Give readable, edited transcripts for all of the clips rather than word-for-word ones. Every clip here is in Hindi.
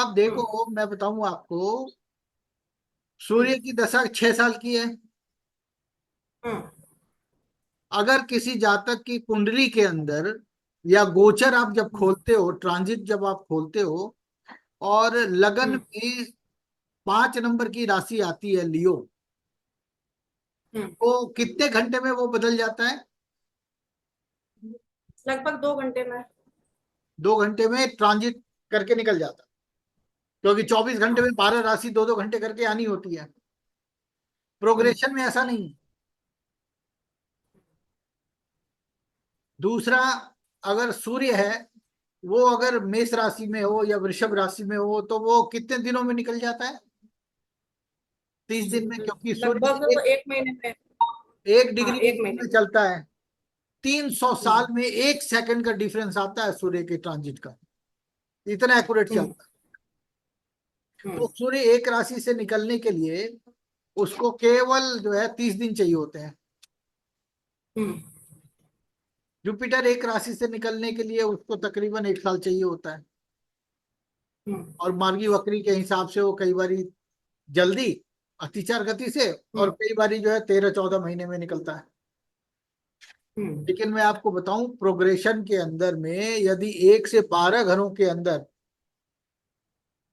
आप देखो, मैं बताऊं आपको, सूर्य की दशा 6 साल की है। हम्म। अगर किसी जातक की कुंडली के अंदर या गोचर आप जब खोलते हो, ट्रांजिट जब आप खोलते हो, और लगन हम्म। में 5 नंबर की राशि आती है लियो, हम्म। तो कितने घंटे में वो बदल जाता है? लगभग 2 घंटे में। 2 घंटे में ट्रांजिट करके निकल जाता है, क्योंकि 24 घंटे में 12 राशि 2-2 घंटे करके आनी होती है। हम्म। प्रोग्रेशन में ऐसा नहीं। दूसरा, अगर सूर्य है, वो अगर मेष राशि में हो या वृषभ राशि में हो, तो वो कितने दिनों में निकल जाता है? 30 दिन में, क्योंकि सूर्य लगभग 1 महीने में। एक हाँ, डिग्री एक उत्तर महीने में में। चलता है। 300 साल हम्म। में 1 सेकंड का डिफरेंस आता है सूर्य के ट्रांजिट का। इतना एक्यूरेट हम्म। चलता है। तो हम्म। सूर्य एक राशि से निकलने के लिए उसको केवल जो है 30 दिन चाहिए होते हैं। हम्म। जुपिटर एक राशि से निकलने के लिए उसको तकरीबन 1 साल चाहिए होता है। हम्म। और मार्गी वक्री के हिसाब से वो कई बारी जल्दी, अतिचार गति से, और हम्म। कई बारी जो है 13-14 महीने में निकलता है। हम्म। लेकिन मैं आपको बताऊं, प्रोग्रेशन के अंदर में यदि 1 से 12 घरों के अंदर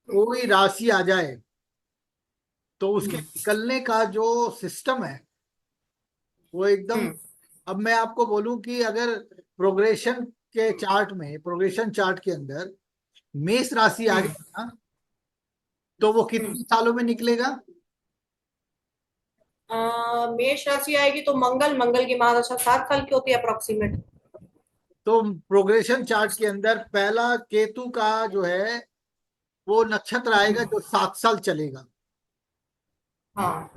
कोई राशि आ जाए, तो उसके हम्म। निकलने का जो सिस्टम है वो एकदम। हम्म। अब मैं आपको बोलूं कि अगर प्रोग्रेशन चार्ट के अंदर मेष राशि आ हम्म। जाए ना, तो वो हम्म। कितने सालों में निकलेगा? मेष राशि आएगी तो मंगल मंगल की महादशा 7 साल की होती है अप्रोक्सीमेट। तो प्रोग्रेशन चार्ट के अंदर पहला केतु का जो है वो नक्षत्र आएगा जो 7 साल चलेगा। हाँ।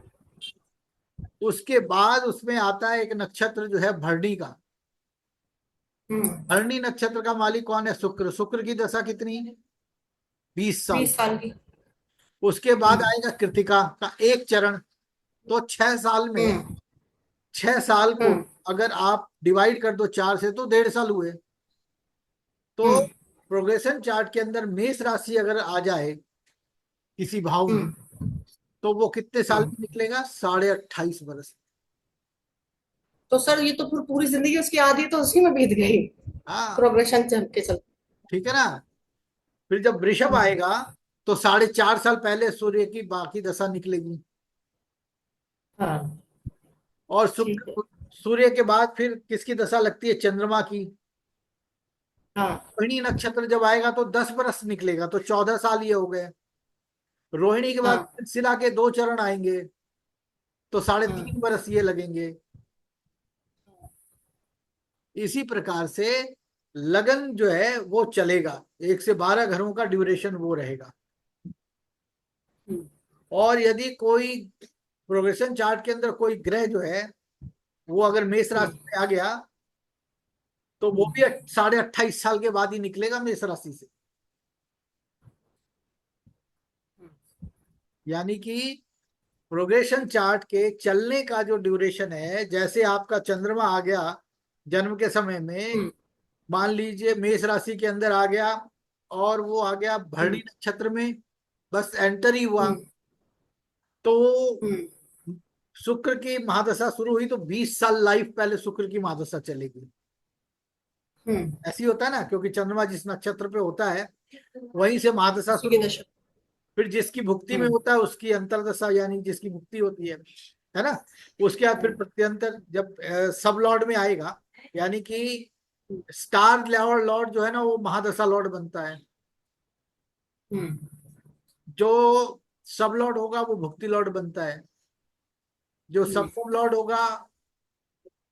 उसके बाद उसमें आता है एक नक्षत्र जो है भरणी का। हम्म। भरणी नक्षत्र का मालिक कौन है? शुक्र। शुक्र की दशा कितनी? 20 साल। 20 साल की। उसके बाद हम्म। आएगा कृतिका का एक चरण। तो 6 साल में, हम्म। 6 साल को हम्म। अगर आप डिवाइड कर दो 4 से, तो 1.5 साल हुए। तो हम्म। प्रोग्रेशन चार्ट के अंदर मेष राशि अगर आ जाए किसी भाव में, हम्म। तो वो कितने साल हम्म। में निकलेगा? 28.5 वर्ष। तो सर ये तो फिर पूरी जिंदगी उसकी आधी तो उसी में बीत गई। हाँ, प्रोग्रेशन चल के चल। ठीक है ना। फिर जब वृषभ हम्म। आएगा, तो 4.5 साल पहले सूर्य की बाकी दशा निकलेगी। हाँ। और ठीक है। शुक्र, सूर्य के बाद फिर किसकी दशा लगती है? चंद्रमा की। हाँ। रोहिणी नक्षत्र जब आएगा तो 10 बरस निकलेगा, तो 14 साल ये हो गए। रोहिणी के बाद हाँ। सिला के 2 चरण आएंगे, तो साढ़े हाँ। तीन बरस ये लगेंगे। इसी प्रकार से लगन जो है वो चलेगा। 1 से 12 घरों का ड्यूरेशन वो रहेगा। हम्म। और यदि कोई प्रोग्रेशन चार्ट के अंदर कोई ग्रह जो है वो अगर मेष हम्म। राशि में आ गया, तो वो हम्म। भी 28.5 साल के बाद ही निकलेगा मेष राशि से। यानी कि प्रोग्रेशन चार्ट के चलने का जो ड्यूरेशन है, जैसे आपका चंद्रमा आ गया जन्म के समय में, हम्म। मान लीजिए मेष राशि के अंदर आ गया और वो आ गया भरणी हम्म। नक्षत्र में, बस एंटर ही हुआ, हम्म। तो हम्म। शुक्र की महादशा शुरू हुई तो 20 साल लाइफ पहले शुक्र की महादशा चलेगी। हम्म। ऐसी होता है ना, क्योंकि चंद्रमा जिस नक्षत्र पे होता है वहीं से महादशा उसी की शुरू होती दशा। है। फिर जिसकी भुक्ति में हम्म। होता है उसकी अंतरदशा, यानी जिसकी भुक्ति होती है ना। उसके बाद फिर हम्म। प्रत्यंतर जब सब लॉर्ड में आएगा, यानी कि स्टार लॉर्ड लॉर्ड जो है ना वो महादशा लॉर्ड बनता है। हम्म। जो सब लॉर्ड होगा वो भुक्ति लॉर्ड बनता है। जो हम्म। सब लॉर्ड होगा,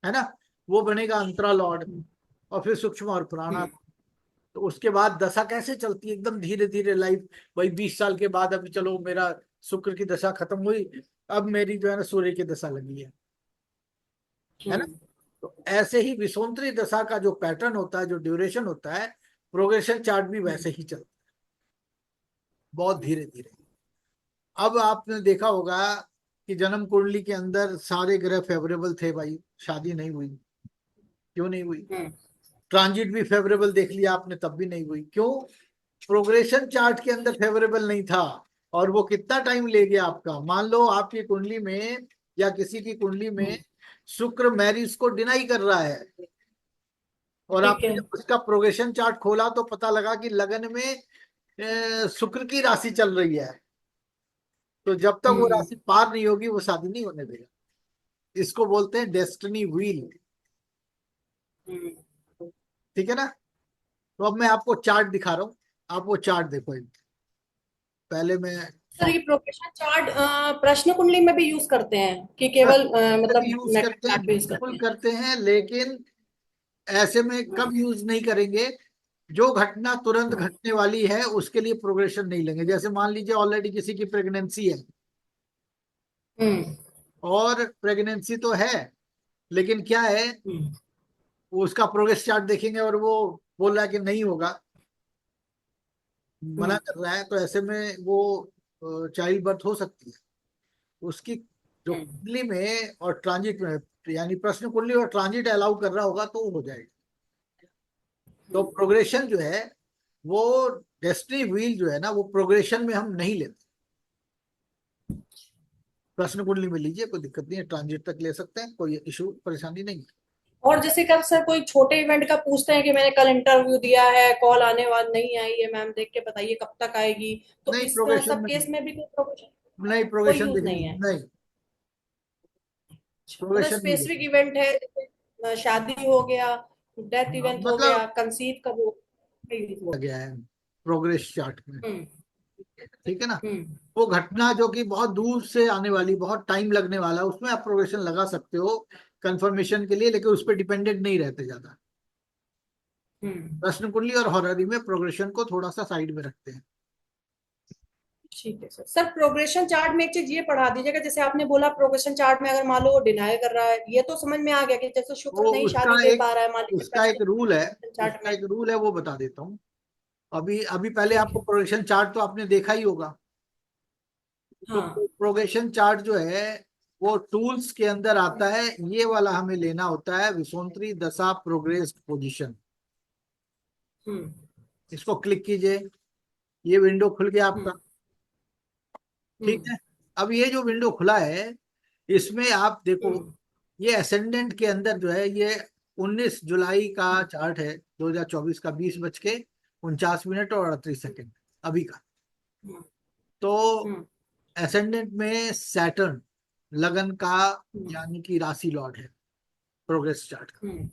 है ना, वो बनेगा अंतरा लॉर्ड। हम्म। और फिर सूक्ष्म और पुराना। हम्म। तो उसके बाद दशा कैसे चलती है? एकदम धीरे धीरे लाइफ। वही 20 साल के बाद अभी चलो मेरा शुक्र की दशा खत्म हुई, अब मेरी जो है ना सूर्य की दशा लगी है ना। हम्म। तो ऐसे ही विषुवंतरी दशा का जो पैटर्न होता है, जो ड्यूरेशन होता है, प्रोग्रेशन चार्ट भी हम्म। वैसे ही चलता है, बहुत धीरे धीरे। अब आपने देखा होगा कि जन्म कुंडली के अंदर सारे ग्रह फेवरेबल थे भाई, शादी नहीं हुई। क्यों नहीं हुई? हम्म। ट्रांजिट भी फेवरेबल देख लिया आपने, तब भी नहीं हुई। क्यों? प्रोग्रेशन चार्ट के अंदर फेवरेबल नहीं था, और वो कितना टाइम ले गया आपका। मान लो आपकी कुंडली में या किसी की कुंडली में शुक्र मैरिज को डिनाई कर रहा है, और ठीक आपने है। जब उसका प्रोग्रेशन चार्ट खोला तो पता लगा कि लगन में शुक्र की राशि चल रही है, तो जब तक वो हम्म राशि पार नहीं होगी वो शादी नहीं होने देगा। इसको बोलते हैं डेस्टिनी व्हील। हम्म। ठीक है ना। तो अब मैं आपको चार्ट दिखा रहा हूँ, आप वो चार्ट देखो एक। पहले मैं सर ये प्रोग्रेशन चार्ट प्रश्न कुंडली में भी यूज करते हैं कि केवल मतलब यूज मेटल करते हैं, चार्ट पे यूज करते बिल्कुल हैं? करते हैं, लेकिन ऐसे में कब यूज नहीं करेंगे, जो घटना तुरंत हम्म घटने वाली है उसके लिए प्रोग्रेशन नहीं लेंगे। जैसे मान लीजिए ऑलरेडी किसी की प्रेगनेंसी है, हम्म और प्रेगनेंसी तो है, लेकिन क्या है, हम्म वो उसका प्रोग्रेस चार्ट देखेंगे और वो बोल रहा है कि नहीं होगा, मना हम्म कर रहा है, तो ऐसे में वो चाइल्ड बर्थ हो सकती है उसकी। जो हम्म कुंडली में और ट्रांजिट में, यानी प्रश्न कुंडली और ट्रांजिट अलाउ कर रहा होगा तो वो हो जाएगी। तो प्रोग्रेशन जो है वो, डेस्टिनी व्हील जो है ना, वो प्रोग्रेशन में हम नहीं लेते। प्रश्न कुंडली में लीजिए, कोई दिक्कत नहीं है, ट्रांजिट तक ले सकते हैं, कोई इशू परेशानी नहीं है। और जैसे कब सर कोई छोटे इवेंट का पूछते हैं कि मैंने कल इंटरव्यू दिया है, कॉल आने वाली नहीं आई है मैम, देख के बताइए कब तक आएगी, तो नहीं, इस प्रोग्रेशन सब में केस में भी कोई प्रोग्रेशन, नहीं, कोई प्रोग्रेशन यूज देखने नहीं है? नहीं, अच्छा, मतलब प्रोग्रेशन नहीं स्पेसिफिक देखने। इवेंट है जैसे शादी हो गया, डेथ हाँ, इवेंट हो गया, मतलब कंसीव कब हो यूज आ होगा? गया है प्रोग्रेस चार्ट में। हम्म ठीक है ना। हम्म वो घटना जो कि बहुत दूर से आने वाली, बहुत टाइम लगने वाला, उसमें आप प्रोग्रेशन लगा सकते हो कंफर्मेशन के लिए, लेकिन उस पर डिपेंडेंट नहीं रहते ज्यादा। हम्म। प्रश्न कुंडली और हॉररी में प्रोग्रेशन को थोड़ा सा साइड में रखते हैं। ठीक है सर। सर प्रोग्रेशन चार्ट में एक चीज ये पढ़ा दीजिएगा, जैसे आपने बोला प्रोग्रेशन चार्ट में अगर मान लो वो डिनाई कर रहा है, ये तो समझ में आ गया कि जैसे शुक्र वो नहीं उसका शादी दे एक पा रहा है मान लीजिए उसका प्रश्न एक रूल है, चार्ट उसका में। एक रूल है, वो बता देता हूँ। अभी अभी पहले ठीक आपको है। प्रोग्रेशन चार्ट तो आपने देखा ही होगा। तो हाँ। प्रोग्रेशन चार्ट जो है वो टूल्स के अंदर आता है, ये वाला हमें लेना होता है, विसोंत्री दशा प्रोग्रेस पोजीशन। हम्म इसको क्लिक कीजिए, ये विंडो खुल गया आपका। हम्म ठीक हम्म है। अब ये जो विंडो खुला है, इसमें आप देखो, हम्म ये असेंडेंट के अंदर जो है, ये 19 जुलाई का चार्ट है, 2024 का, 20:49 और 38 अभी का। हम्म तो हम्म असेंडेंट में सैटर्न लगन का, हम्म यानी कि राशि लॉर्ड है प्रोग्रेस चार्ट का। हम्म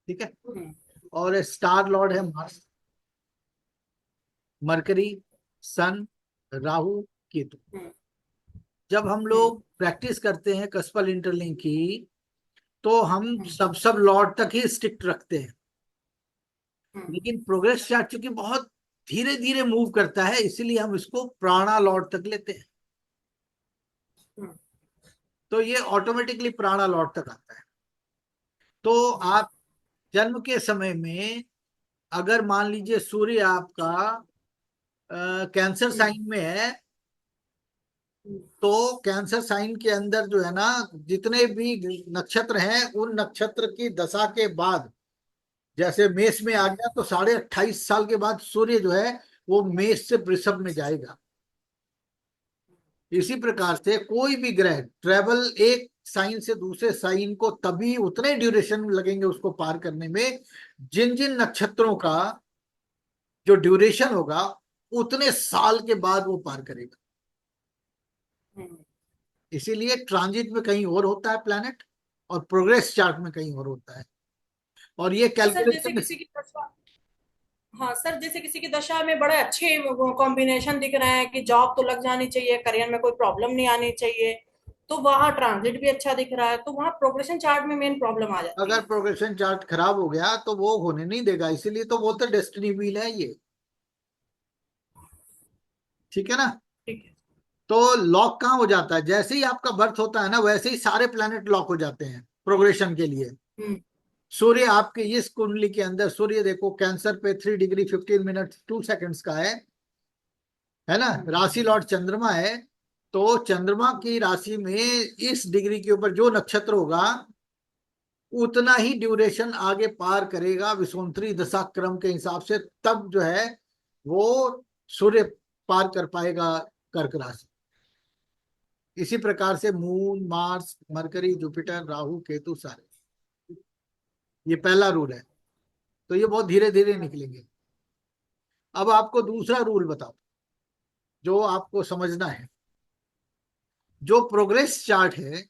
ठीक है। हम्म और स्टार लॉर्ड है मार्स, मरकरी, सन, राहु, केतु। हम्म जब हम हम्म लोग प्रैक्टिस करते हैं कस्पल इंटरलिंक की, तो हम हम्म सब लॉर्ड तक ही स्टिक्ट रखते हैं। हम्म लेकिन प्रोग्रेस चार्ट चूंकि बहुत धीरे धीरे मूव करता है, इसीलिए हम इसको प्राणा लॉर्ड तक लेते हैं। हम्म तो ये ऑटोमेटिकली प्राणा लॉर्ड तक आता है। तो आप जन्म के समय में, अगर मान लीजिए सूर्य आपका कैंसर हम्म साइन में है, हम्म तो कैंसर साइन के अंदर जो है ना, जितने भी नक्षत्र हैं, उन नक्षत्र की दशा के बाद, जैसे मेष में आ गया तो 28.5 साल के बाद सूर्य जो है वो मेष से वृषभ में जाएगा। इसी प्रकार से कोई भी ग्रह ट्रेवल एक साइन से दूसरे साइन को तभी उतने ड्यूरेशन लगेंगे उसको पार करने में, जिन जिन नक्षत्रों का जो ड्यूरेशन होगा उतने साल के बाद वो पार करेगा। हम्म। इसीलिए ट्रांजिट में कहीं और होता है प्लैनेट, और प्रोग्रेस चार्ट में कहीं और होता है। और ये अच्छा सर, जैसे कैलकुलेशन, किसी की दशा, हाँ सर, जैसे किसी की दशा में बड़े अच्छे कॉम्बिनेशन दिख रहे हैं कि जॉब तो लग जानी चाहिए, करियर में कोई प्रॉब्लम नहीं आनी चाहिए, तो वहाँ ट्रांजिट भी अच्छा दिख रहा है, तो वहाँ प्रोग्रेशन चार्ट में मेन प्रॉब्लम आ जाती अगर है। प्रोग्रेशन चार्ट खराब हो गया तो वो होने नहीं देगा, इसीलिए तो बोलते डेस्टिनी व्हील है ये। ठीक है ना। ठीक है। तो लॉक कहाँ हो जाता है, जैसे ही आपका बर्थ होता है ना, वैसे ही सारे प्लैनेट लॉक हो जाते हैं प्रोग्रेशन के लिए। हम्म सूर्य आपके इस कुंडली के अंदर, सूर्य देखो कैंसर पे 3 डिग्री 15 मिनट 2 सेकंड्स का है ना। हम्म राशि लॉर्ड चंद्रमा है, तो चंद्रमा की राशि में इस डिग्री के ऊपर जो नक्षत्र होगा उतना ही ड्यूरेशन आगे पार करेगा विषुवंतरी दशा क्रम के हिसाब से। तब जो है वो सूर्य पार कर पाएगा कर्क राशि। इसी प्रकार से moon, Mars, mercury, Jupiter, Rahu, Ketu सारे, ये पहला रूल है। तो ये बहुत धीरे धीरे निकलेंगे। अब आपको दूसरा रूल बताओ जो आपको समझना है। जो प्रोग्रेस चार्ट है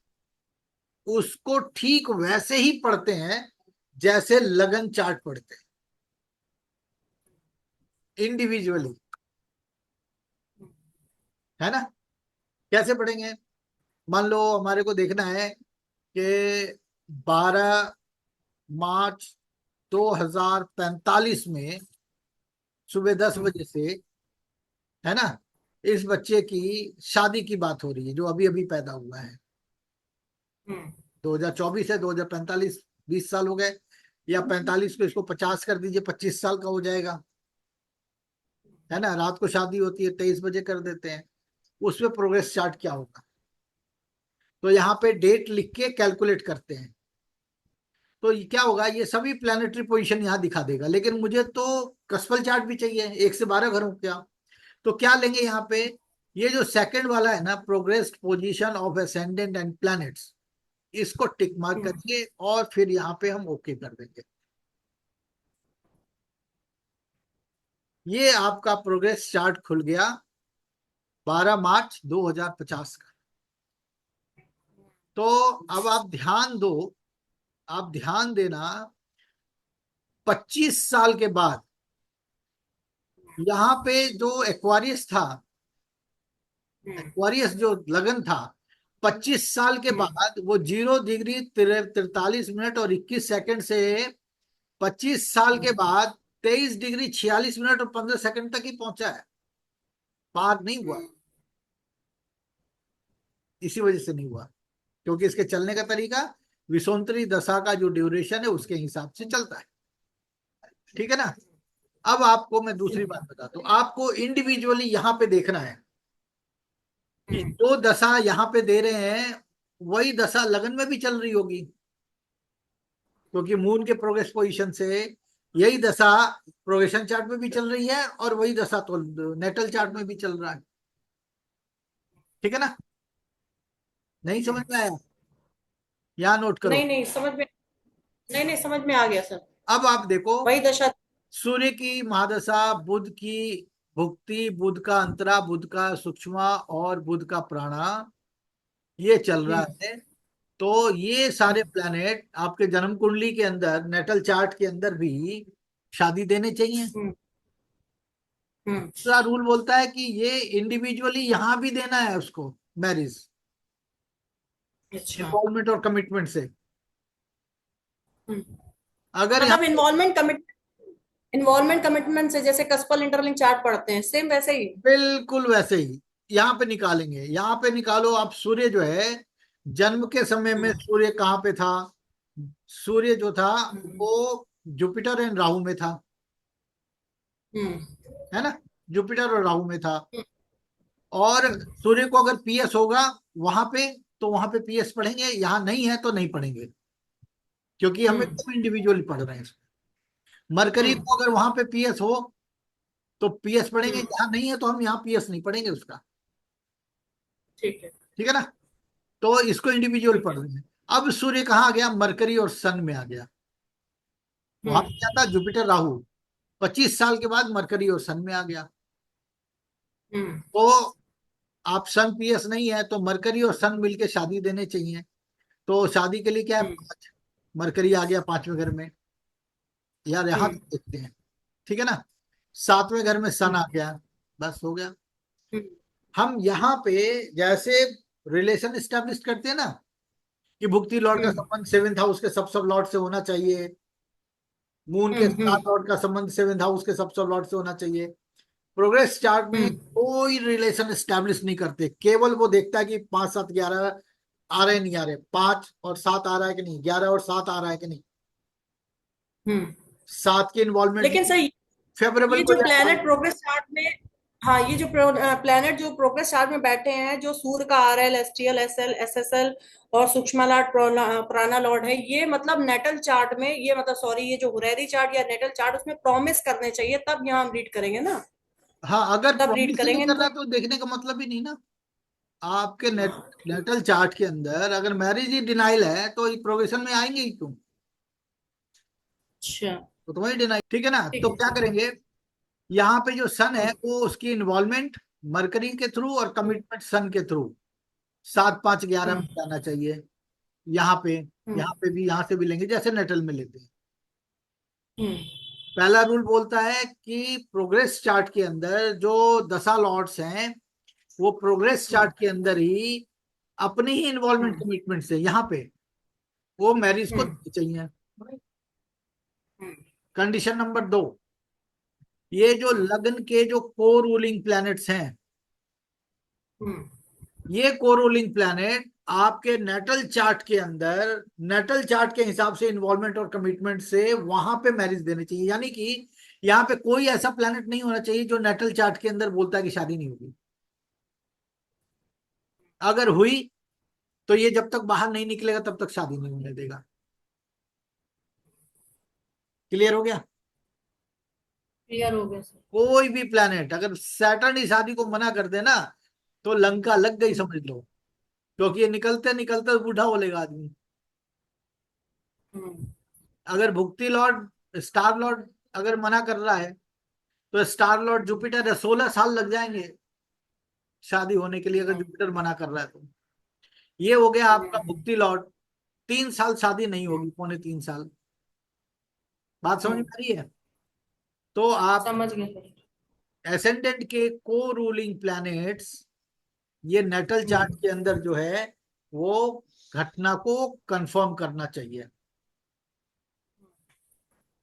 उसको ठीक वैसे ही पढ़ते हैं जैसे लगन चार्ट पढ़ते हैं, इंडिविजुअली, है ना। कैसे पढ़ेंगे? मान लो हमारे को देखना है कि 12 मार्च 2045 में सुबह 10 बजे से, है ना, इस बच्चे की शादी की बात हो रही है जो अभी अभी पैदा हुआ है। 2024 है, 2045, 20 साल हो गए। या 45 को इसको 50 कर दीजिए, 25 साल का हो जाएगा, है ना। रात को शादी होती है, 23 बजे कर देते हैं। उसमें प्रोग्रेस चार्ट क्या होगा? तो यहाँ पे डेट लिख के कैलकुलेट करते हैं। तो ये क्या होगा, ये सभी प्लानिटरी पोजीशन यहाँ दिखा देगा, लेकिन मुझे तो क्रसफल चार्ट भी चाहिए 1 से 12 घरों क्या। तो क्या लेंगे यहाँ पे, ये जो सेकंड वाला है ना, progressed position of ascendant and planets, इसको टिक मार्क करेंगे और फिर यहाँ पे हम ओके कर देंगे। ये आपका प्रोग्रेस चार्ट खुल गया 12 मार्च 2050 का। तो अब आप ध्यान दो, आप ध्यान देना, 25 साल के बाद यहाँ पे जो एक्वारियस था, एक्वारियस जो लगन था, 25 साल के बाद वो 0 डिग्री 43 मिनट और 21 सेकंड से 25 साल के बाद 23 डिग्री 46 मिनट और 15 सेकंड तक ही पहुंचा है, पार नहीं हुआ। इसी वजह से नहीं हुआ क्योंकि इसके चलने का तरीका विषुवंतरी दशा का जो ड्यूरेशन है उसके हिसाब से चलता है, ठीक है ना। अब आपको मैं दूसरी बात बताता हूँ, आपको इंडिविजुअली यहाँ पे देखना है कि जो दशा यहाँ पे दे रहे हैं वही दशा लगन में भी चल रही होगी, क्योंकि मून के प्रोग्रेस पोजीशन से यही दशा प्रोग्रेशन चार्ट में भी चल रही है और वही दशा तो नेटल चार्ट में भी चल रहा है, ठीक है ना। नहीं समझ में आया? यहाँ नोट करो। नहीं नहीं समझ में, नहीं नहीं समझ में आ गया सर। अब आप देखो, वही दशा। सूर्य की महादशा, बुध की भुक्ति, बुध का अंतरा, बुध का सूक्ष्मा और बुध का प्राणा, ये चल रहा है। तो ये सारे प्लैनेट आपके जन्म कुंडली के अंदर, नेटल चार्ट के अंदर भी शादी देने चाहिए। हम्म हम्म दूसरा रूल बोलता है कि ये इंडिविजुअली यहां भी देना है उसको मैरिज, अच्छा। इन्वॉल्वमेंट और कमिटमेंट से। हम्म, अगर मतलब यहाँ इन्वॉल्वमेंट कमिटमेंट से जैसे कस्पल इंटरलिंक चार्ट पढ़ते हैं, सेम वैसे ही। बिल्कुल वैसे ही यहाँ पे निकालेंगे, यहाँ पे निकालो आप। सूर्य जो है, जन्म के समय में हम्म सूर्य कहाँ पे था? सूर्य जो था हम्म वो जुपिटर एंड राहु में था, हम्म है ना। जुपिटर और राहु में था। हम्म और सूर्य को अगर पीएस होगा वहां पे तो वहां पे पीएस पढ़ेंगे, यहाँ नहीं है तो नहीं पढ़ेंगे, क्योंकि हम हम्म एकदम इंडिविजुअली पढ़ रहे हैं इसमें। मरकरी हम्म को अगर वहां पे पीएस हो तो पीएस पढ़ेंगे, हम्म, यहाँ नहीं है तो हम यहाँ पीएस नहीं पढ़ेंगे उसका, ठीक है। ठीक है ना। तो इसको इंडिविजुअल ठीक पढ़ है। रहे हैं। अब सूर्य कहाँ आ गया? मरकरी और सन में आ गया। वहां पे क्या था? जुपिटर राहु। 25 साल के बाद मरकरी और सन में आ गया। हम्म तो आप सन पीएस नहीं है तो मरकरी और सन मिलके शादी देने चाहिए। तो शादी के लिए क्या है? हम्म 5, मरकरी आ गया 5वें घर में। यार यहाँ हम्म तक देखते हैं, ठीक है ना। 7वें घर में सन हम्म आ गया, बस हो गया। हम्म हम यहाँ पे जैसे रिलेशन स्टैब्लिश करते हैं ना कि भुक्ति लॉर्ड का हम्म संबंध 7th हाउस के सब लॉर्ड से होना चाहिए, मून के स्टार हम्म लॉर्ड का संबंध 7th हाउस के सब लॉर्ड से होना चाहिए। प्रोग्रेस चार्ट में हम्म कोई रिलेशन स्टैब्लिश नहीं करते, केवल वो देखता है कि 5, 7, 11 आ रहे नहीं आ रहे, 5 और 7 आ रहा है कि नहीं, 11 और 7 आ रहा है कि नहीं, हम्म। 7 की इन्वॉल्वमेंट लेकिन सर फेवरेबल ये को जो जाएगा। प्लेनेट प्रोग्रेस चार्ट में, हाँ ये जो प्लेनेट जो प्रोग्रेस चार्ट में बैठे हैं, जो सूर्य का RL, STL, SL, SSL और सूक्ष्म लॉर्ड, प्राणा लॉर्ड है, ये मतलब नेटल चार्ट में, ये मतलब सॉरी, ये जो हुरैरी चार्ट या नेटल चार्ट उसमें प्रॉमिस करने चाहिए, तब यहाँ हम रीड करेंगे ना। हाँ, अगर तब रीड प्रॉमिस ही नहीं करेंगे कर रहा इनको। तो देखने का मतलब ही नहीं ना। आपके नेटल चार्ट के अंदर अगर मैरिज ही डिनाइल है तो प्रोग्रेशन में आएंगे ही क्यों? अच्छा। तो तुम्हारी डिनाइल, ठीक है ना। ठीक तो है, क्या ठीक है। करेंगे, यहाँ पे जो सन है हम्म। वो उसकी इन्वॉल्वमेंट मरकरी के थ्रू और कमिटमेंट सन के थ्रू 7 5 11 में हम्म। जाना चाहिए। यहाँ पे, हम्म। यहाँ पे भी, यहाँ से भी लेंगे जैसे नेटल में लेते हैं। हम्म। पहला रूल बोलता है कि प्रोग्रेस चार्ट के अंदर जो दशा लॉर्ड्स हैं वो प्रोग्रेस हम्म। चार्ट के अंदर ही अपनी ही इन्वॉल्वमेंट हम्म। कमिटमेंट से यहाँ पे वो मैरिज को हम्म। देनी चाहिए। हम्म। कंडीशन नंबर 2, ये जो लग्न के जो को रूलिंग प्लैनेट्स हैं, हम्म। ये को रूलिंग प्लैनेट आपके नेटल चार्ट के अंदर, नेटल चार्ट के हिसाब से इन्वॉल्वमेंट और कमिटमेंट से वहां पे मैरिज देनी चाहिए। यानी कि यहाँ पे कोई ऐसा प्लैनेट नहीं होना चाहिए जो नेटल चार्ट के अंदर बोलता है कि शादी नहीं होगी। अगर हुई तो ये जब तक बाहर नहीं निकलेगा तब तक शादी नहीं होने देगा। क्लियर हो गया? क्लियर हो गया सर। कोई भी प्लैनेट अगर सैटर्न ही शादी को मना कर दे ना तो लंका लग गई हम्म। समझ लो। क्योंकि ये निकलते निकलते बूढ़ा बोलेगा आदमी। हम्म। अगर भुक्ति लॉर्ड, स्टार लॉर्ड अगर मना कर रहा है तो स्टार लॉर्ड जुपिटर है, 16 साल लग जाएंगे शादी होने के लिए अगर जुपिटर मना कर रहा है तो। ये हो गया आपका हम्म। भुक्ति लॉर्ड, 3 साल शादी नहीं होगी, पौने 3 साल। बात समझ में हम्म। आ रही है? तो आप समझ गए सर। एसेंडेंट के को रूलिंग प्लैनेट्स ये नेटल चार्ट हम्म। के अंदर जो है वो घटना को कंफर्म करना चाहिए।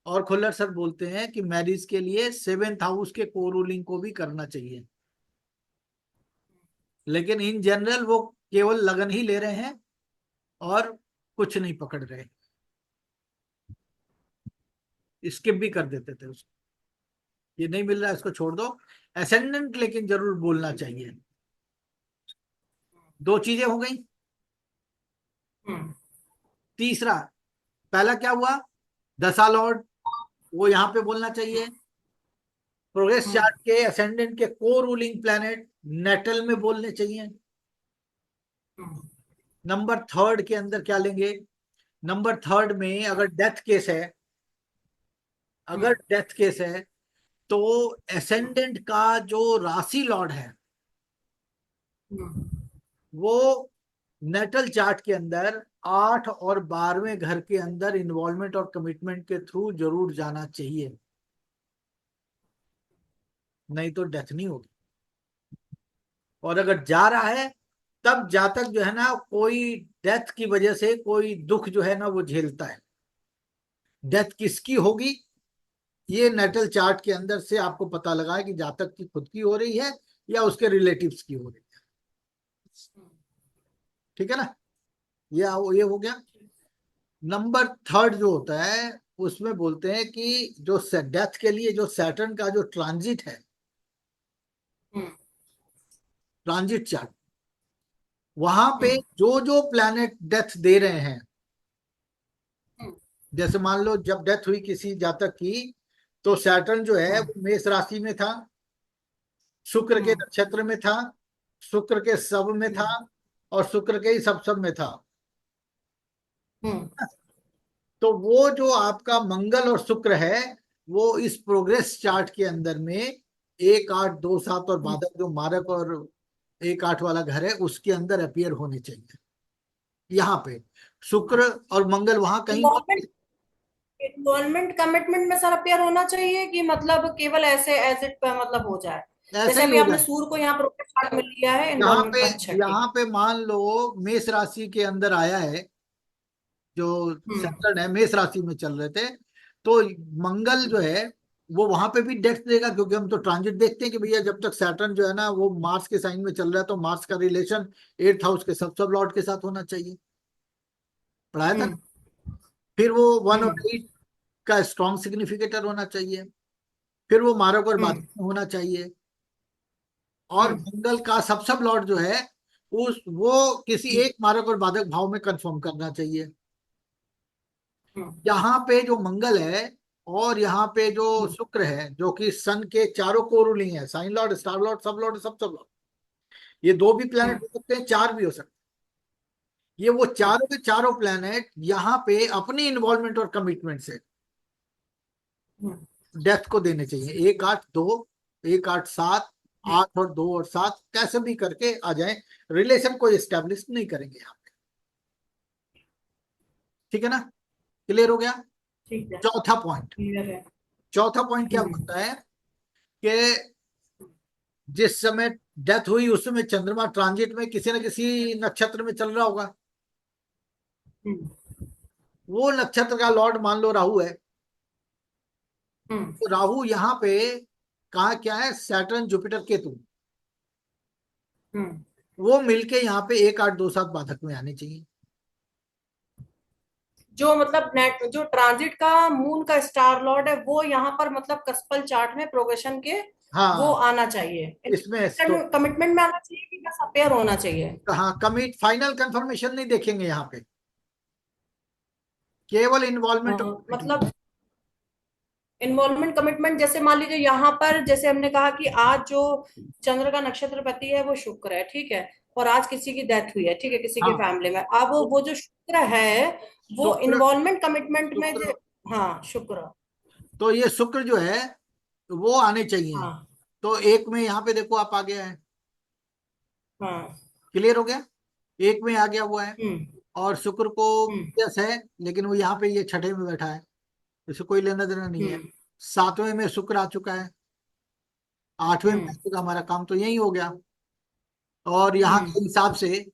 और खुल्लर सर बोलते हैं कि मैरिज के लिए 7th हाउस के को रूलिंग को भी करना चाहिए। लेकिन इन जनरल वो केवल लगन ही ले रहे हैं और कुछ नहीं पकड़ रहे, स्किप भी कर देते थे उसको। ये नहीं मिल रहा है इसको छोड़ दो। असेंडेंट लेकिन जरूर बोलना चाहिए। 2 चीजें हो गई। हम्म। तीसरा, पहला क्या हुआ, दशा लॉर्ड वो यहाँ पे बोलना चाहिए। प्रोग्रेस हम्म। चार्ट के असेंडेंट के को रूलिंग प्लैनेट नेटल में बोलने चाहिए। हम्म। नंबर थर्ड के अंदर क्या लेंगे, नंबर थर्ड में अगर डेथ केस है, अगर हम्म। डेथ केस है तो एसेंडेंट का जो राशि लॉर्ड है हम्म। वो नेटल चार्ट के अंदर 8 और 12वें घर के अंदर इन्वॉल्वमेंट और कमिटमेंट के थ्रू जरूर जाना चाहिए, नहीं तो डेथ नहीं होगी। और अगर जा रहा है तब जातक जो है ना कोई डेथ की वजह से कोई दुख जो है ना वो झेलता है। डेथ किसकी होगी ये नेटल चार्ट के अंदर से आपको पता लगा है कि जातक की खुद की हो रही है या उसके रिलेटिव्स की हो रही है। ठीक है ना, ये हो गया। नंबर थर्ड जो होता है उसमें बोलते हैं कि जो डेथ के लिए जो सैटर्न का जो ट्रांजिट है, हम्म। ट्रांजिट चार्ट, वहां पे हम्म। जो जो प्लैनेट डेथ दे रहे हैं, हम्म। जैसे मान लो जब डेथ हुई किसी जातक की तो सैटर्न जो है हम्म। वो मेष राशि में था, शुक्र के हम्म। नक्षत्र में था, शुक्र के सब में था, और शुक्र के ही सब में था। हम्म। तो वो जो आपका मंगल और शुक्र है वो इस प्रोग्रेस चार्ट के अंदर में 1 8 2 7 और हम्म। बाधक जो मारक और 1 8 वाला घर है उसके अंदर अपियर होने चाहिए। यहाँ पे शुक्र और मंगल वहां कहीं इन्वॉल्वमेंट, इन्वॉल्वमेंट कमिटमेंट में सर अपियर होना चाहिए कि मतलब केवल ऐसे एज इट मतलब हो जाए। ऐसा जैसे ही अभी हो आपने जाए। सूर्य को यहाँ प्रोग्रेस चार्ट में लिया है यहाँ पे, इन्वॉल्वमेंट, अच्छा ठीक यहाँ है। पे मान लो मेष राशि के अंदर आया है, जो हम्म। सैटर्न है मेष राशि में चल रहे थे, तो मंगल जो है वो वहां पे भी डेथ देगा। क्योंकि हम तो ट्रांजिट देखते हैं कि भैया जब तक सैटर्न जो है ना वो मार्स के साइन में चल रहा है तो मार्स का रिलेशन 8th हाउस के सब लॉर्ड के साथ होना चाहिए, पढ़ाया था। हम्म। फिर वो 1 और 8 हम्म। का स्ट्रॉन्ग सिग्निफिकेटर होना चाहिए। फिर वो मारक और बाधक हम्म। में होना चाहिए। और हम्म। मंगल का सब लॉर्ड जो है उस वो किसी एक मारक और बाधक भाव में कंफर्म करना चाहिए। हम्म। यहाँ पे जो मंगल है और यहाँ पे जो शुक्र है, जो कि सन के चारों को रूलिंग है, sign lord, star lord, sub lord, sub lord, ये दो भी प्लेनेट हो सकते हैं, चार भी हो सकते हैं। ये वो चारों के चारों प्लेनेट यहाँ पे अपनी इन्वॉल्वमेंट और कमिटमेंट से डेथ को देने चाहिए। 1 8 2, 1 8 7, 8 और 2 और 7 कैसे भी करके आ जाए, रिलेशन को एस्टेब्लिश नहीं करेंगे यहाँ पे। ठीक है ना, क्लियर हो गया। ठीक है, चौथा पॉइंट, क्लियर है। चौथा पॉइंट क्या हम्म बोलता है कि जिस समय डेथ हुई उस समय चंद्रमा ट्रांजिट में किसी न किसी नक्षत्र में चल रहा होगा। हम्म वो नक्षत्र का लॉर्ड मान लो राहु है, हम्म तो राहु यहाँ पे कहा क्या है, सैटर्न जुपिटर केतु, हम्म वो मिलके यहाँ पे 1 8 2 7 बाधक में आने चाहिए। जो मतलब नेट जो ट्रांजिट का मून का स्टार लॉर्ड है वो यहाँ पर मतलब कस्पल चार्ट में प्रोग्रेशन के वो हाँ, आना चाहिए, इसमें तो कमिटमेंट में आना चाहिए कि बस अपेयर होना चाहिए। हाँ, कमिट फाइनल कंफर्मेशन नहीं देखेंगे यहाँ पे, केवल इन्वॉल्वमेंट और मतलब commitment। इन्वॉल्वमेंट कमिटमेंट, जैसे मान लीजिए यहाँ पर जैसे हमने कहा कि आज जो चंद्र का नक्षत्रपति है वो शुक्र है, ठीक है, और आज किसी की डेथ हुई है, ठीक है, किसी के हाँ, फैमिली में, अब तो वो जो शुक्र है वो शुक्र, इन्वॉल्वमेंट कमिटमेंट में शुक्र, हाँ शुक्र, तो ये शुक्र जो है वो आने चाहिए। हाँ तो एक में यहाँ पे देखो आप आ गया है, हाँ क्लियर हो गया, एक में आ गया हुआ है। हम्म और शुक्र को हम्म यस है, लेकिन वो यहाँ पे ये छठे में बैठा है, इससे कोई लेना देना नहीं है। हम्म सातवें में शुक्र आ चुका है, आठवें में आ हम्म चुका, हमारा काम तो यही हो गया। और यहाँ हम्म के हिसाब से,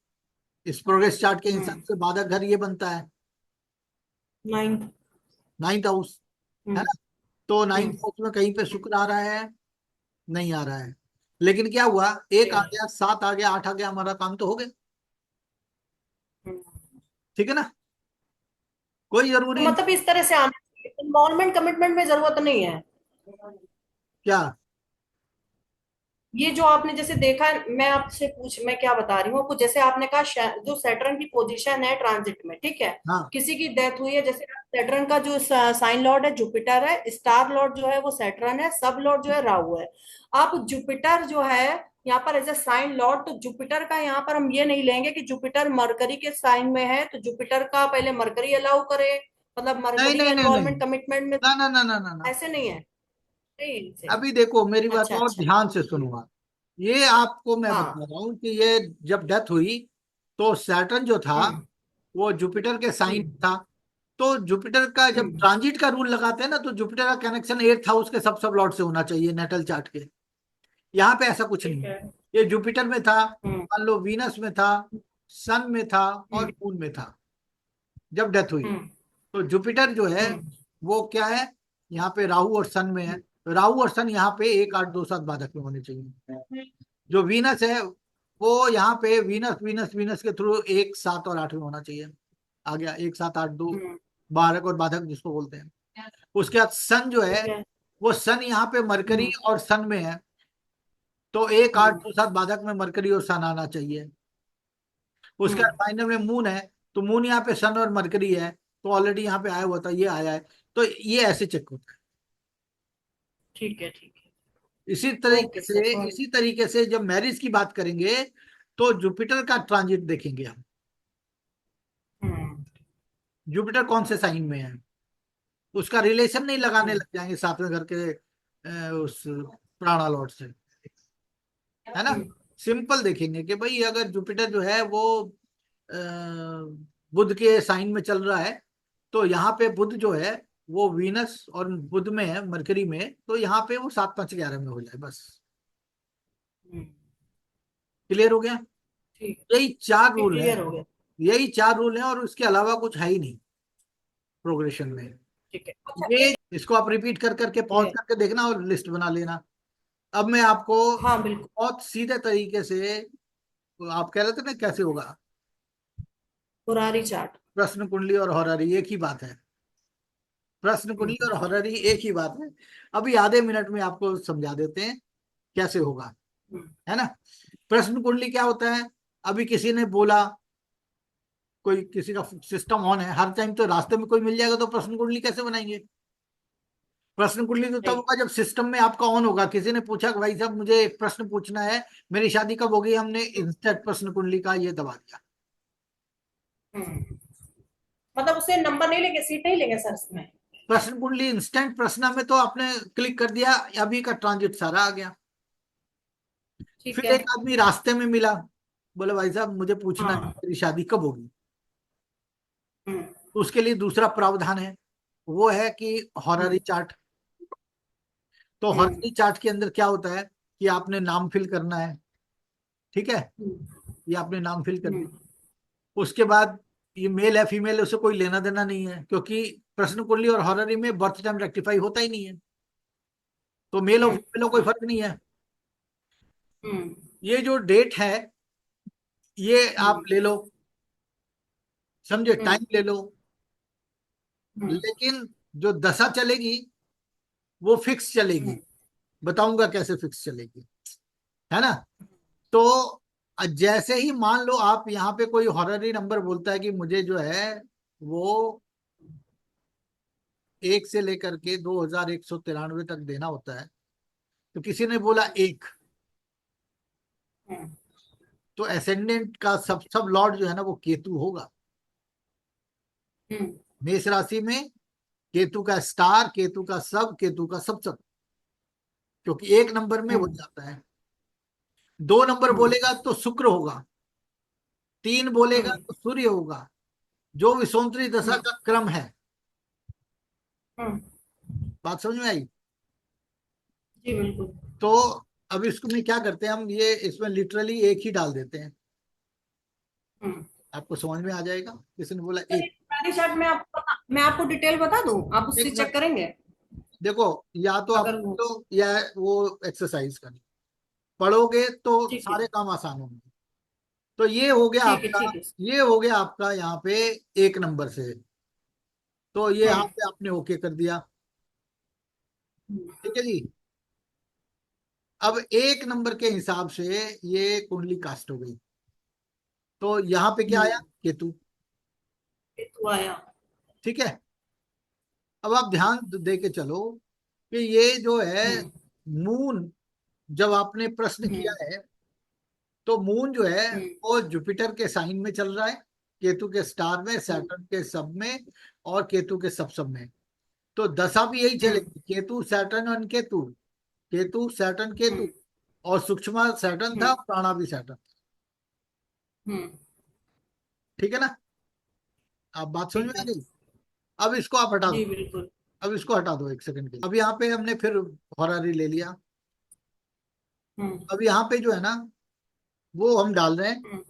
इस प्रोग्रेस चार्ट के हिसाब हम्म से बाधक घर ये बनता है नाइन्थ, 9th हाउस, है हम्म ना। तो नाइन्थ हम्म हाउस में कहीं पे शुक्र आ रहा है, नहीं आ रहा है। लेकिन क्या हुआ, एक आ हम्म गया, 7 आ गया, 8 आ गया, हमारा काम तो हो गया। ठीक है ना, कोई तो जरूरी नहीं। मतलब इस तरह से आना चाहिए, इन्वॉल्वमेंट कमिटमेंट में जरूरत नहीं है। क्या, ये जो आपने जैसे देखा है, मैं क्या बता रही हूँ आपको, जैसे आपने कहा जो सैटर्न की पोजीशन है ट्रांजिट में, ठीक है, हाँ, किसी की डेथ हुई है, जैसे सैटर्न का जो साइन लॉर्ड है जुपिटर है, स्टार लॉर्ड जो है वो सैटर्न है, सब लॉर्ड जो है राहु है। आप जुपिटर जो है यहाँ पर एज ए साइन लॉर्ड, तो जुपिटर का यहाँ पर हम ये नहीं लेंगे कि जुपिटर मरकरी के साइन में है तो जुपिटर का पहले मरकरी अलाउ करे, मतलब नहीं मरकरी का नहीं नहीं नहीं, इन्वॉल्वमेंट कमिटमेंट में, ना ना ना ना ना ना। ऐसे नहीं है, नहीं से। अभी देखो मेरी बात अच्छा और अच्छा, ध्यान से सुनो आप। ये आपको मैं बता हाँ, रहा हूँ कि ये जब डेथ हुई तो सैटर्न जो था हम्म वो जुपिटर के साइन हम्म था। तो जुपिटर का जब हम्म ट्रांजिट का रूल लगाते हैं ना, तो जुपिटर का कनेक्शन 8th हाउस के सब लॉर्ड से होना चाहिए नेटल चार्ट के। यहाँ पे ऐसा कुछ ठीक नहीं, है, ये जुपिटर में था, हम्म मान लो वीनस में था, सन में था और हम्म मून में था जब डेथ हुई। हम्म तो जुपिटर जो है हम्म वो क्या है, यहाँ पे राहु और सन में है। तो राहु और सन यहाँ पे 1 8 2 7 बाधक में होने चाहिए। जो वीनस है वो यहाँ पे वीनस वीनस वीनस के थ्रू 1 7 और 8 में होना चाहिए। आ गया 1 7 8 2, हम्म, बारक और बाधक जिसको बोलते हैं। उसके बाद सन जो है, ठीक है, वो सन यहाँ पे मरकरी हम्म और सन में है, तो 1 8 2 7 हम्म बाधक में मरकरी और सन आना चाहिए। उसके बाद हम्म, फाइनल में मून है, तो मून यहाँ पे सन और मरकरी है, तो ऑलरेडी यहाँ पे आया हुआ था, ये आया है। तो ये ऐसे चेक होता है। ठीक है, ठीक है, ओके सर, इसी तरीके से जब मैरिज की बात करेंगे तो जुपिटर का ट्रांजिट देखेंगे हम, हम्म जुपिटर कौन से साइन में है, उसका रिलेशन नहीं लगाने हम्म लग जाएंगे सातवें घर के उस प्राणा लॉर्ड से, है ना। हम्म सिंपल देखेंगे कि भाई अगर जुपिटर जो है वो अ, बुध के साइन में चल रहा है, तो यहाँ पे बुध जो है वो वीनस और बुध में है, मरकरी में, तो यहाँ पे वो 7 5 11 में हो जाए बस। हम्म, क्लियर हो गया, ठीक है, यही चार ये रूल है, क्लियर हो गया, यही चार रूल है, और उसके अलावा कुछ है ही नहीं प्रोग्रेशन में। ठीक है, अच्छा ये एक, इसको आप रिपीट कर करके पॉज ये, करके देखना और लिस्ट बना लेना। अब मैं आपको हाँ बिल्कुल, बहुत सीधे तरीके से, आप कह रहे थे ना कैसे होगा, मुरारी चार्ट, प्रश्न कुंडली और हॉररी एक ही बात है, प्रश्न कुंडली और हॉररी एक ही बात है। अभी आधे मिनट में आपको समझा देते हैं कैसे होगा, हम्म है ना। प्रश्न कुंडली क्या होता है, अभी किसी ने बोला, कोई किसी का सिस्टम ऑन है, हर टाइम तो रास्ते में कोई मिल जाएगा तो प्रश्न कुंडली कैसे बनाएंगे। प्रश्न कुंडली तो तब राइट। होगा जब सिस्टम में आपका ऑन होगा, किसी ने पूछा कि भाई साहब मुझे एक प्रश्न पूछना है, मेरी शादी कब होगी, हमने इंस्टेंट प्रश्न कुंडली का ये दबा दिया। हम्म। मतलब उससे नंबर नहीं लेंगे, सीट नहीं लेंगे सर इसमें? प्रश्न कुंडली इंस्टेंट प्रश्न में तो आपने क्लिक कर दिया, अभी का ट्रांजिट सारा आ गया। ठीक फिर है। एक आदमी रास्ते में मिला, बोले भाई साहब मुझे पूछना है हाँ। मेरी शादी कब होगी। हम्म। तो उसके लिए दूसरा प्रावधान है, वो है कि हम्म। Horary chart. तो हम्म। हॉररी चार्ट के अंदर क्या होता है कि आपने नाम फिल करना है, ठीक है, हम्म। ये आपने नाम फिल कर हम्म। दिया। उसके बाद ये मेल है फीमेल है उससे कोई लेना देना नहीं है, क्योंकि प्रश्न कुंडली और हॉररी में बर्थ टाइम रेक्टिफाई होता ही नहीं है, तो मेल और हम्म। फीमेल कोई फर्क नहीं है। हम्म। ये जो डेट है ये आप हम्म। ले लो, समझे, हम्म। टाइम ले लो, हम्म। लेकिन जो दशा चलेगी वो फिक्स चलेगी। हम्म। बताऊंगा कैसे फिक्स चलेगी, है ना। तो जैसे ही मान लो आप यहाँ पे कोई हॉररी नंबर बोलता है कि मुझे जो है वो 1 से लेकर के 2193 तक देना होता है, तो किसी ने बोला 1, हम्म। तो एसेंडेंट का सब लॉर्ड जो है ना वो केतु होगा। हम्म। मेष राशि में केतु का स्टार, केतु का सब, केतु का सब, क्योंकि 1 नंबर में हो हम्म। जाता है। 2 नंबर हम्म। बोलेगा तो शुक्र होगा, 3 बोलेगा हम्म। तो सूर्य होगा, जो विषुवंतरी दशा हम्म। का क्रम है। हम्म। बात समझ में आई। जी बिल्कुल। तो अब इसको में क्या करते हैं हम, ये इसमें लिटरली एक ही डाल देते हैं, हम्म। आपको समझ में आ जाएगा। किसी ने बोला सर एक, एक पहली चार्ट मैं आपको डिटेल बता दूं, आप उससे एक चेक मिनट, करेंगे? देखो, या तो आप अगर वो, तो या वो एक्सरसाइज करनी, पढ़ोगे तो ठीक है। सारे काम आसान होंगे। तो ये हो गया ठीक है। आपका, ठीक है। ये हो गया आपका यहाँ पे 1 नंबर से। तो ये यहाँ हम्म। पे आपने ओके कर दिया, हम्म। ठीक है जी। अब 1 नंबर के हिसाब से ये कुंडली कास्ट हो गई, तो यहाँ पे क्या आया, हम्म। केतु, ये तो आया। ठीक है। अब आप ध्यान दे के चलो कि ये जो है हम्म। मून, जब आपने प्रश्न किया हम्म। है तो मून जो है हम्म। वो जुपिटर के साइन में चल रहा है, केतु के स्टार में, हम्म। सैटर्न के सब में, और केतु के सब में। तो दशा भी यही हम्म। चलेगी, केतु सैटर्न और केतु, केतु सैटर्न केतु, हम्म। और सूक्ष्म सैटर्न था, हम्म। प्राणा भी सैटर्न, हम्म। ठीक है ना। आप बात समझ में ठीक आ है। गई। अब इसको आप हटा जी दो, बिल्कुल। अब इसको हटा दो 1 सेकंड के लिए। अब यहाँ पे हमने फिर हॉररी ले लिया। हम्म। अब यहाँ पे जो है ना वो हम डाल रहे हैं हम्म।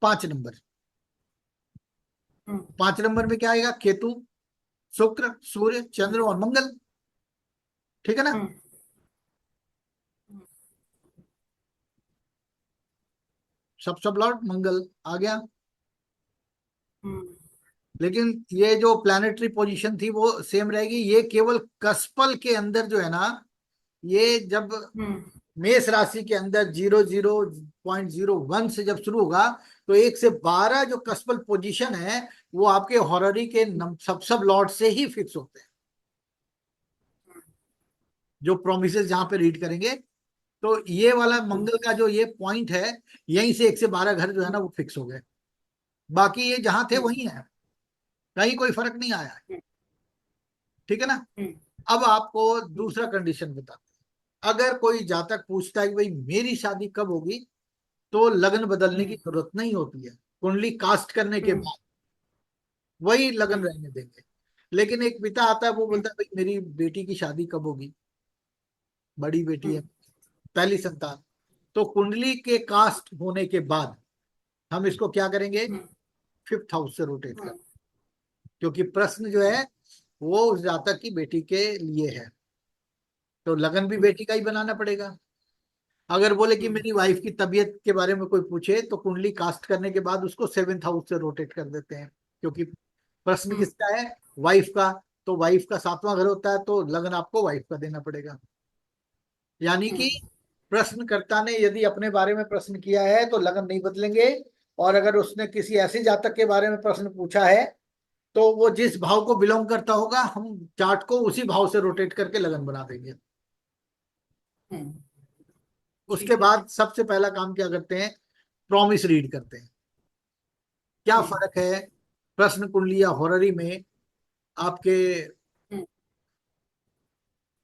5 नंबर। हम्म। 5 नंबर में क्या आएगा, केतु, शुक्र, सूर्य, हम्म। चंद्र और मंगल, ठीक है ना। हम्म। सब लॉर्ड मंगल आ गया। हम्म। लेकिन ये जो प्लानिटरी पोजीशन थी वो सेम रहेगी, ये केवल कस्पल के अंदर जो है ना, ये जब हम्म। मेष राशि के अंदर 00.01 से जब शुरू होगा, तो 1 से 12 जो कस्पल पोजीशन है वो आपके हॉररी के सब लॉर्ड से ही फिक्स होते हैं, जो प्रोमिसेस जहां पे रीड करेंगे। तो ये वाला मंगल का जो ये पॉइंट है, यहीं से 1 से 12 घर जो है ना वो फिक्स हो गए, बाकी ये जहां थे हम्म। वहीं है, कहीं कोई फर्क नहीं आया है, हम्म। ठीक है ना। हम्म। अब आपको दूसरा कंडीशन बताते हैं, अगर कोई जातक पूछता है कि भाई मेरी शादी कब होगी, तो लग्न बदलने की हम्म। जरूरत नहीं होती है, कुंडली कास्ट करने के हम्म। बाद वही लगन हम्म। रहने देंगे। लेकिन एक पिता आता है वो हम्म। बोलता है भाई मेरी बेटी की शादी कब होगी, बड़ी बेटी है, हम्म। पहली संतान, तो कुंडली के कास्ट होने के बाद हम इसको क्या करेंगे, हम्म। 5th हाउस से रोटेट कर, हम्म। क्योंकि प्रश्न जो है वो उस जातक की बेटी के लिए है, तो लगन भी हम्म। बेटी का ही बनाना पड़ेगा। अगर बोले कि हम्म। मेरी वाइफ की तबीयत के बारे में कोई पूछे, तो कुंडली कास्ट करने के बाद उसको 7th हाउस से रोटेट कर देते हैं, क्योंकि प्रश्न हम्म। किसका है, वाइफ का। तो वाइफ का 7वां घर होता है, तो लगन आपको वाइफ का देना पड़ेगा। यानी कि हम्म। प्रश्नकर्ता ने यदि अपने बारे में प्रश्न किया है तो लगन नहीं बदलेंगे, और अगर उसने किसी ऐसे जातक के बारे में प्रश्न पूछा है तो वो जिस भाव को बिलोंग करता होगा हम चार्ट को उसी भाव से रोटेट करके लगन बना देंगे। हम्म, उसके ठीक है। बाद सबसे पहला काम क्या करते हैं, प्रॉमिस रीड करते हैं। क्या हम्म, फर्क है प्रश्न कुंडली या हॉररी में आपके हम्म,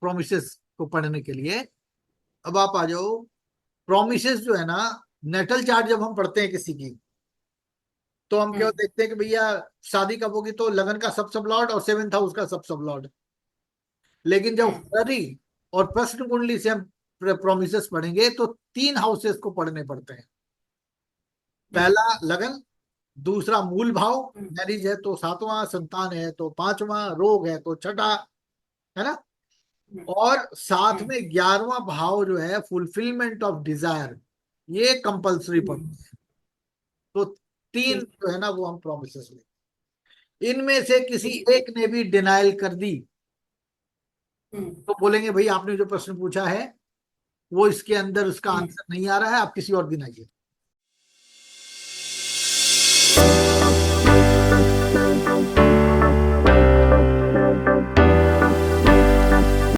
प्रोमिसेस को पढ़ने के लिए। अब आप आ जाओ, प्रोमिसेस जो है ना, नेटल चार्ट जब हम पढ़ते हैं किसी की, तो हम क्या हम्म, देखते हैं कि भैया शादी कब होगी, तो लगन का सब लॉर्ड और सेवेंथ हाउस का सब लॉर्ड। लेकिन जब हम्म, हॉररी और प्रश्न कुंडली से हम प्रोमिसेस पढ़ेंगे तो 3 हाउसेस को पढ़ने पड़ते हैं। हम्म, पहला लगन, दूसरा मूल भाव, हम्म, मैरिज है तो 7वां, संतान है तो 5वां, रोग है तो छठा, है ना। हम्म, और साथ हम्म, में 11वां भाव जो है फुलफिलमेंट ऑफ डिजायर, ये कंपल्सरी हम्म, पढ़ना है। तो तीन ठीक। जो है ना वो हम प्रोमिस में, इनमें से किसी ठीक। एक ने भी डिनाइल कर दी हम्म, तो बोलेंगे भाई आपने जो प्रश्न पूछा है वो इसके अंदर उसका हम्म, आंसर नहीं आ रहा है, आप किसी और दिन आइए।